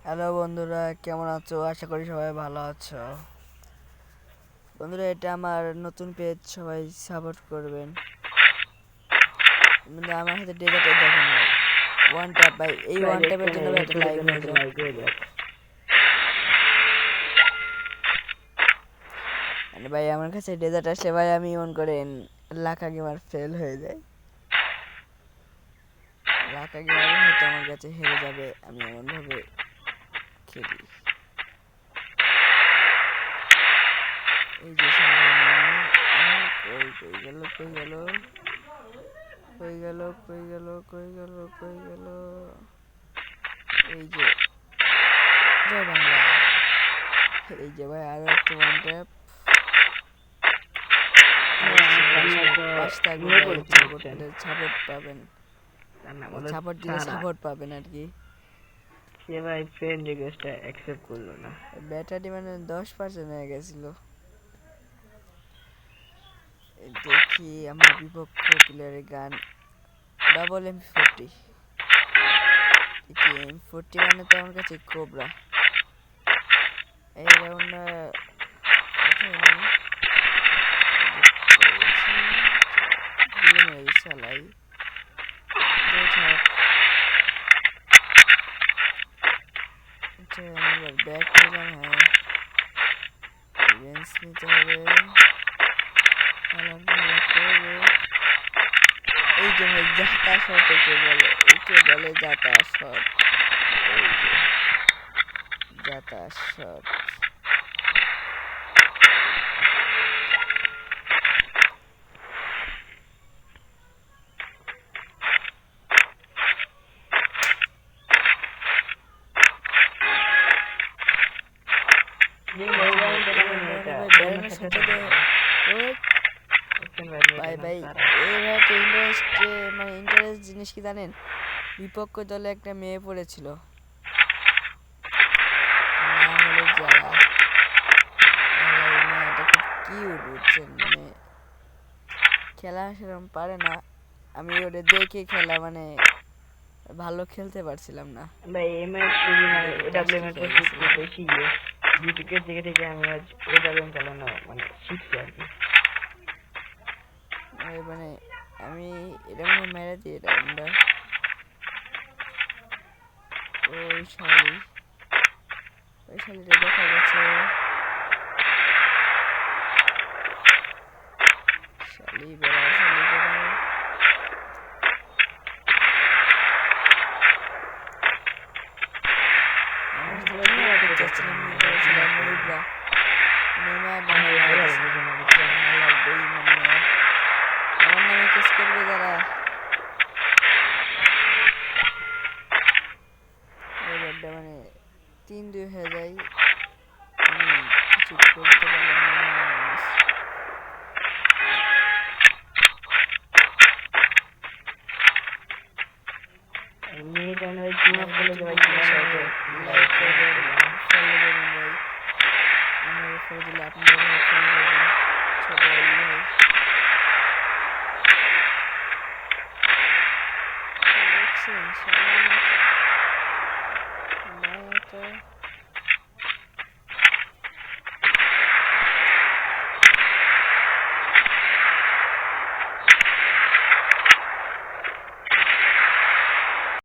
Hello বন্ধুরা, কেমন আছো? আশা করি সবাই ভালো আছো। বন্ধুরা, এটা আমার নতুন পেজ, সবাই সাপোর্ট করবেন। বন্ধুরা, আমার হাতে ডেজার্টে দেখেন ভাই, ওয়ান ট্যাপ ভাই, এই ওয়ান ট্যাপের জন্য ভাই একটা লাইক হয়ে যায়। মানে ভাই আমার কাছে ডেজার্ট আসলে ভাই আমি মন করেন লাখা গেমার ফেল হয়ে যায়। লাখা গেমার হয়তো আমার কাছে হেরে যাবে, আমি এমন ভাবে খেলি। এই যে কই কই গেল কই গেল কই গেল কই গেল কই গেল কই গেল, এই যে জয় বাংলা। এই যে ভাই আরো একটা ওয়ান ট্যাপ, সাপোর্ট পাবেন, সাপোর্ট দিলে সাপোর্ট পাবেন আর কি। সে ভাই ফ্রেন্ড রিকোয়েস্টটা অ্যাকসেপ্ট করলো না। ব্যাটারি মানে 10% হয়ে গেছিল। দেখি আমার বিপক্ষ প্লেয়ারের গান ডাবল M40। M40 মানে তো আমার কাছে কোবরা। এই রাউন্ডটা চালাই ব্যাক নিলাম। হ্যাঁ, রিভেঞ্জ নিতে হবে। এই যে ভাই জাতা শট, একে বলে জাতা শট। এই যে জাতা শট। ভাই ভাই এবার ইন্টারেস্ট জিনিস কি জানেন? বিপক্ষ দলে একটা মেয়ে পড়েছিল, নাম হলো যারা। এই মেয়েটা খুব কিউট, বুঝছেন? মানে খেলা সেরকম পারে না, আমি ওটা দেখে খেলা মানে ভালো খেলতে পারছিলাম না ভাই। এমএস মানে এডব্লিউএম এর প্রতি একটু বেশি ইউটিউবের দিকে থেকে আমি আজ এডব্লিউএম চালানো মানে শিখছি আর কি। মানে আমি এটা মানে মেরে দিই এটা আমরা ওই শালিটা দেখা গেছে। শালি বেড়াও আমার নামে কেস করবে যারা। এবারটা মানে 3-2 হয়ে যায়, আমি কিছু করতে পারলাম না। মেয়ে জানে ভাই টিম আপ করলে ভাই কি হবে। লাইক করবেন, ফলো করবেন ভাই, আমার ফলো দিলে আপনারা ভাই ফলো করবেন। ছোট ভাই দেখছেন সবাই